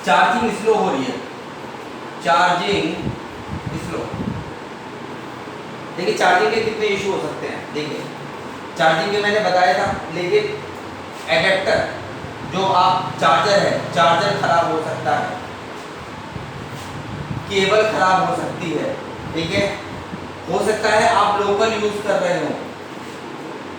Charging slow हो रही है, चार्जिंग स्लो। देखिए चार्जिंग के कितने इशू हो सकते हैं। देखिए चार्जिंग के मैंने बताया था, लेकिन एडेप्टर जो आप चार्जर है, चार्जर खराब हो सकता है, केबल खराब हो सकती है, ठीक है। हो सकता है आप लोकल यूज कर रहे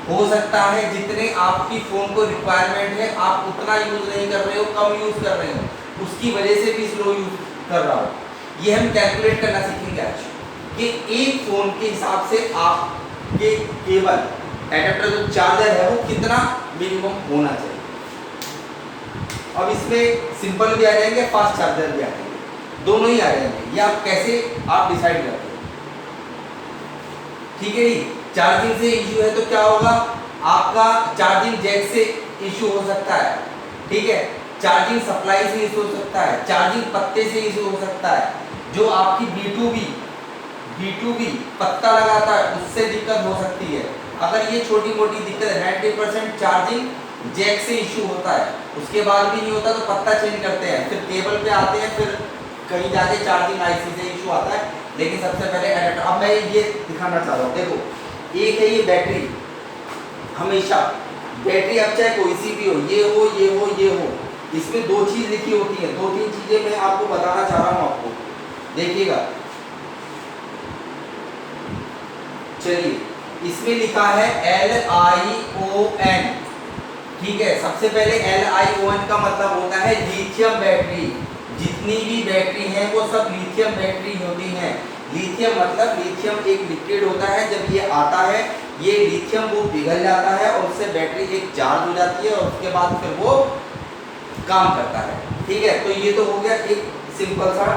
हो सकता है जितने आपकी फोन को रिक्वायरमेंट है आप उतना यूज नहीं कर रहे हो, कम यूज कर रहे हो, उसकी वजह से भी स्लो यूज कर रहा हो। ये हम कैलकुलेट करना सीखेंगे आज कि एक फोन के हिसाब से आपके केबल एडेप्टर जो चार्जर है वो कितना मिनिमम होना चाहिए। अब इसमें सिंपल भी आ जाएंगे, फास्ट चार्जर भी आ जाएंगे, दोनों ही आ जाएंगे। ये आप कैसे आप डिसाइड करते हो, ठीक है जी। चार्जिंग से इशू है तो क्या होगा, आपका चार्जिंग जैक से इशू हो सकता है, ठीक है। चार्जिंग सप्लाई से इशू हो सकता है, चार्जिंग पत्ते से इशू हो सकता है, जो आपकी B2B पत्ता लगाता है उससे दिक्कत हो सकती है। अगर ये छोटी मोटी दिक्कत है, 90% चार्जिंग जैक से इशू होता है, उसके बाद भी नहीं होता तो पत्ता चेंज करते हैं, फिर केबल पे आते हैं, फिर कहीं जाके चार्जिंग आईसी से इशू आता है। लेकिन सबसे पहले एडेप्टर। अब मैं ये दिखाना चाह रहा हूँ, देखो एक है ये बैटरी, हमेशा बैटरी अब चाहे कोई सी भी हो, ये हो, इसमें दो चीज लिखी होती है, दो तीन चीजें मैं आपको बताना चाह रहा हूँ आपको, देखिएगा। चलिए इसमें लिखा है LiON, ठीक है। सबसे पहले LiON का मतलब होता है लिथियम बैटरी। जितनी भी बैटरी है वो सब लिथियम बैटरी होती हैं। लिथियम मतलब लिथियम एक लिक्विड होता है, जब ये आता है ये लिथियम वो पिघल जाता है और उससे बैटरी एक चार्ज हो जाती है और उसके बाद फिर वो काम करता है, ठीक है। तो ये तो हो गया एक सिंपल सा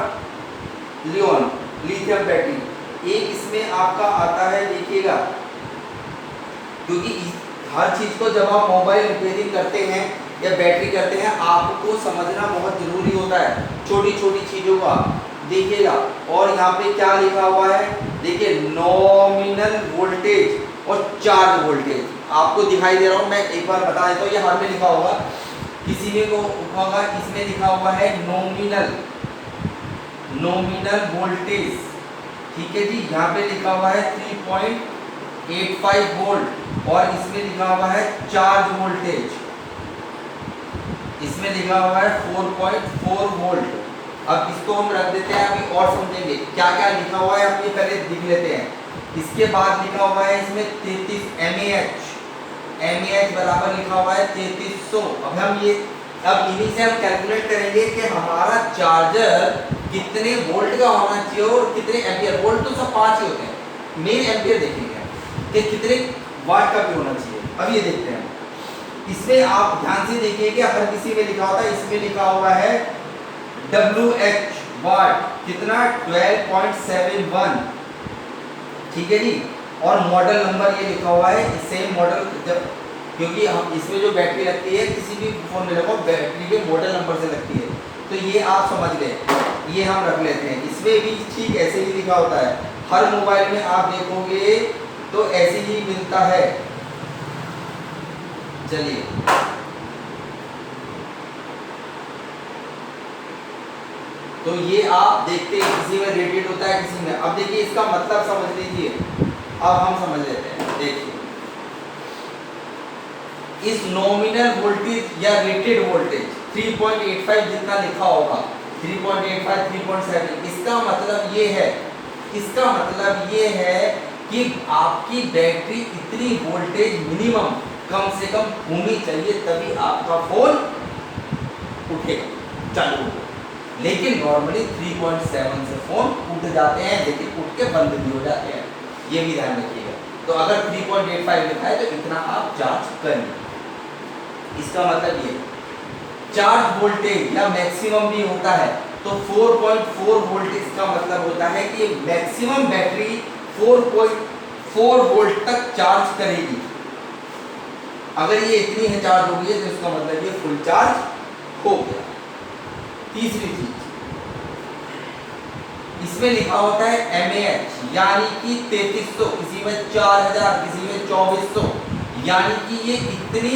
लियोन लिथियम बैटरी। एक इसमें आपका आता है, देखिएगा, क्योंकि हर चीज को जब आप मोबाइल रिपेयरिंग करते हैं या बैटरी करते हैं आपको समझना बहुत जरूरी होता है, छोटी छोटी चीजों का, देखिएगा। और यहाँ पे क्या लिखा हुआ है, देखिए नॉमिनल वोल्टेज और चार्ज वोल्टेज आपको दिखाई दे रहा हूँ, मैं एक बार बता देता हूँ। ये हर में लिखा होगा, किसी में को होगा, इसमें लिखा हुआ है नॉमिनल वोल्टेज, ठीक है जी। यहाँ पे लिखा हुआ है 3.85 वोल्ट और इसमें लिखा हुआ है चार्ज वोल्टेज, इसमें लिखा हुआ है 4.4 वोल्ट। अब इसको हम रख देते हैं, अभी और समझेंगे क्या क्या लिखा हुआ है, हम ये पहले देख लेते हैं। इसके बाद लिखा हुआ है इसमें 33 mAh बराबर लिखा हुआ है 3300। अब इन्हीं से हम कैलकुलेट करेंगे कि हमारा चार्जर कितने वोल्ट का होना चाहिए और कितने एम्पियर। वोल्ट तो सब 5 ही होते हैं, मेन एम्पियर देखेंगे कि कितने वाट का भी होना चाहिए। अब ये देखते हैं, इसमें आप ध्यान से देखिए कि हर किसी में लिखा होता है, इसमें लिखा हुआ है WH वाट, कितना 12.71, ठीक है जी। और मॉडल नंबर ये लिखा हुआ है, सेम मॉडल, जब क्योंकि हम इसमें जो बैटरी लगती है किसी भी फोन में लगो बैटरी के मॉडल नंबर से लगती है, तो ये आप समझ गए, ये हम रख लेते हैं। इसमें भी ठीक ऐसे ही लिखा होता है, हर मोबाइल में आप देखोगे तो ऐसे ही मिलता है। चलिए तो ये आप देखते हैं, किसी में रेटेड होता है किसी में। अब देखिए इसका मतलब समझ लीजिए, अब हम समझ लेते हैं। देखिए इस नॉमिनल वोल्टेज या रेटेड वोल्टेज 3.85 जितना लिखा होगा, 3.85 3.7, इसका मतलब ये है कि आपकी बैटरी इतनी वोल्टेज मिनिमम कम से कम होनी चाहिए, तभी आपका फोन उठेगा, चालू होगा। लेकिन नॉर्मली 3.7 से फोन उठ जाते हैं, लेकिन उठ के बंद भी हो जाते हैं, ये भी ध्यान रखिएगा। तो अगर 3.85 लिखा है तो इतना आप चार्ज करिए, इसका मतलब ये। चार्ज वोल्टेज या मैक्सिमम भी होता है, तो 4.4 वोल्ट इसका मतलब होता है कि मैक्सिमम बैटरी 4.4 वोल्ट तक चार्ज करेगी। अगर ये इतनी है चार्ज हो गई है तो इसका मतलब ये फुल चार्ज हो गया। तीसरी चीज इसमें लिखा होता है mAh, यानी कि 3300, किसी में 4000, किसी में 2400, यानी कि ये इतनी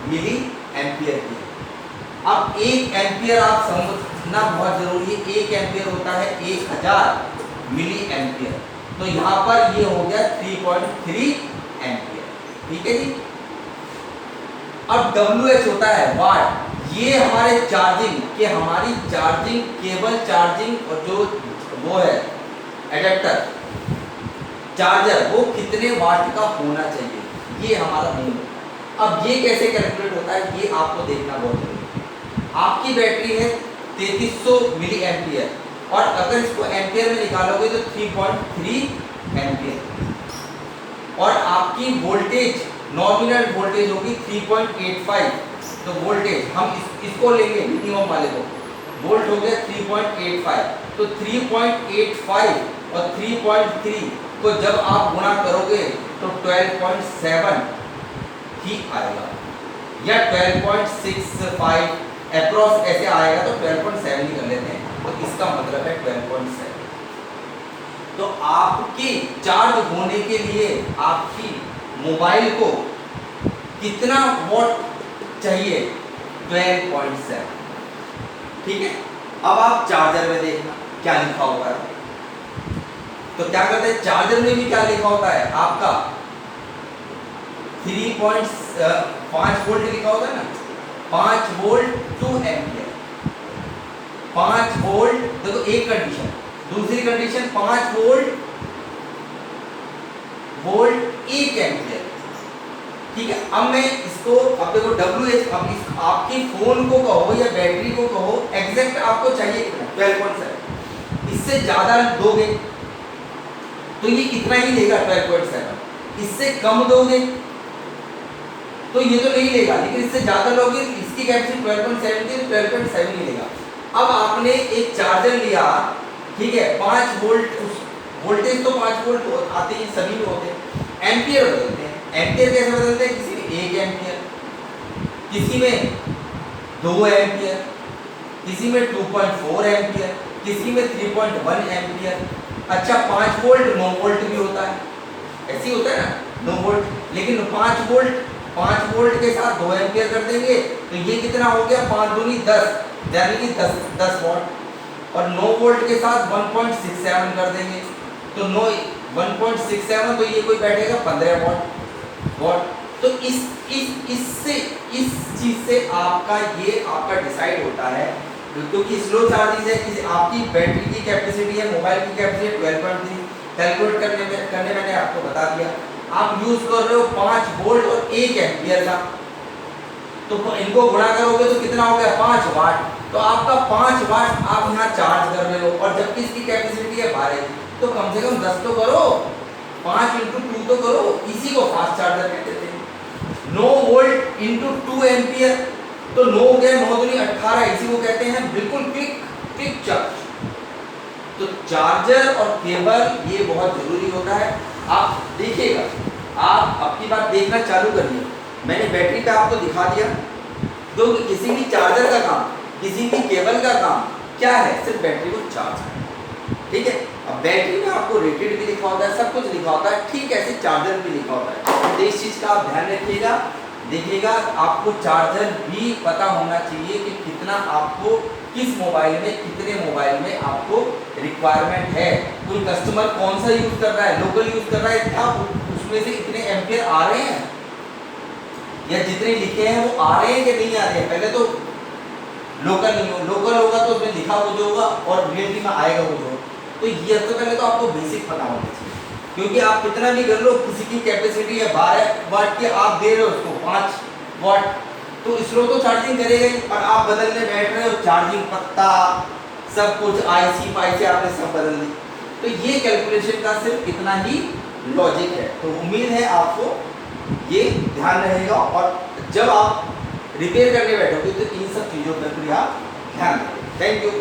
मिली एम्पियर की। अब 1 एम्पियर आप समझना बहुत जरूरी है, 1 एम्पियर होता है 1000 मिली एम्पियर। तो यहाँ पर ये हो गया 3.3 एम्पियर। ठीक है जी। अब WH होता है वाट, ये हमारे चार्जिंग के, हमारी चार्जिंग केबल चार्जिंग और जो वो है एडेप्टर चार्जर, वो कितने वाट का होना चाहिए, ये हमारा मेन। अब ये कैसे कैलकुलेट होता है ये आपको देखना बहुत जरूरी है। आपकी बैटरी है 3300 मिली एम्पियर, और अगर इसको एम्पियर में निकालोगे तो 3.3 एम्पियर, और आपकी वोल्टेज नॉमिनल वोल्टेज होगी 3.85। तो वोल्टेज हम इसको लेंगे मिनिमम वाले को, वोल्ट हो गया 3.85। तो 3.85 और 3.3 को जब आप गुणा करोगे तो 12.7 ही आएगा, या 12.65 अप्रॉक्स ऐसे आएगा, तो 12.7 ही कर लेते हैं। तो इसका मतलब है 12.7। तो आपकी चार्ज होने के लिए आपकी मोबाइल को कितना वॉट चाहिए, 12.7। ठीक है। अब आप चार्जर में देखना क्या लिखा होगा, तो क्या करते हैं चार्जर में भी क्या लिखा होता है आपका 3.5 वोल्ट लिखा होता है ना, 5 वोल्ट 2 एम्पियर। 5 वोल्ट, देखो एक कंडीशन, दूसरी कंडीशन 5 वोल्ट 1 एम्पियर। ठीक है। अब मैं इसको, अब देखो WH, अब आपके फोन को कहो या बैटरी को कहो, एग्जैक्ट आपको चाहिए कितना, 12.7। इससे ज्यादा दोगे तो ये इतना ही लेगा 12.7, इससे कम दोगे तो ये तो नहीं लेगा, लेकिन इससे ज्यादा लोगे, इसकी कैपेसिटी 12.7 की, 12.7 ही लेगा। अब आपने एक चार्जर लिया, ठीक है, 5 वोल्ट, वोल्टेज तो 5 वोल्ट आते ही सभी में होते हैं, एम्पियर बदलते हैं। एम्पियर कैसे बदलते हैं, किसी में 1 एम्पियर, किसी में 2 एम्पियर, किसी में 2.4 एम्पियर, किसी में 3.1 एम्पियर। अच्छा 5 वोल्ट 9 वोल्ट भी होता है, ऐसे ही होता है ना 9 वोल्ट, लेकिन 5 वोल्ट के साथ 2 एम्पियर कर देंगे तो ये कितना हो गया, 5 दूनी 10, यानी कि 10 वॉट। और 9 वोल्ट के साथ 1.67 कर देंगे तो 1.67, तो ये कोई बैठेगा 15 वॉट। तो इस चीज से आपका ये आपका डिसाइड होता है, क्योंकि स्लो चार्जिंग है कि आपकी बैटरी की कैपेसिटी है, मोबाइल की कैपेसिटी 12.3 कैलकुलेट करने मैंने आपको बता दिया। आप यूज कर रहे हो 5 वोल्ट और 1 एम्पियर का, तो इनको गुणा करोगे तो कितना हो गया, 5 वाट। तो आपका 5 वाट आप यहाँ चार्ज कर रहे हो, और जबकि इसकी कैपेसिटी है 12, तो कम से कम 10 तो करो, 5 × 2 तो करो, इसी को फास्ट चार्जर कहते हैं। 9 वोल्ट × 2 एम्पियर, तो 9 हो गया, 9 दूनी 18, इसी को कहते हैं बिल्कुल क्विक चार्ज। तो चार्जर और केबल ये बहुत जरूरी होता है। आप देखिएगा, आप अपनी बात देखना चालू करिए, मैंने बैटरी पे आपको दिखा दिया, क्योंकि किसी भी चार्जर का काम, किसी भी केबल का काम क्या है, सिर्फ बैटरी को चार्ज करना। ठीक है। अब बैटरी में आपको रेटेड भी लिखा होता है, सब कुछ लिखा होता है, ठीक ऐसे चार्जर भी लिखा होता है। तो इस चीज का आप ध्यान रखिएगा। देखिएगा, आपको चार्जर भी पता होना चाहिए कि कितना आपको किस मोबाइल में, कितने मोबाइल में आपको रिक्वायरमेंट है। कोई कस्टमर कौन सा यूज कर रहा है, लोकल यूज कर रहा है, क्या उसमें से इतने एम्पियर आ रहे हैं, या जितने लिखे हैं वो आ रहे हैं कि नहीं आ रहे हैं। पहले तो लोकल नहीं हो, लोकल होगा तो उसमें लिखा वो जो होगा और रियलिटी में आएगा वो जो। तो ये तो पहले तो आपको बेसिक पता होना चाहिए, क्योंकि आप कितना भी कर लो, किसी की कैपेसिटी है 12 वाट की, आप दे रहे हो उसको 5 वाट, तो स्लो तो चार्जिंग करेगा ही, और आप बदलने बैठ रहे हो चार्जिंग पत्ता सब कुछ, IC पाई आपने सब बदल दी। तो ये कैलकुलेशन का सिर्फ इतना ही लॉजिक है। तो उम्मीद है आपको ये ध्यान रहेगा, और जब आप रिपेयर करने बैठोगे तो इन सब चीज़ों पर भी आप ध्यान दें। Thank you.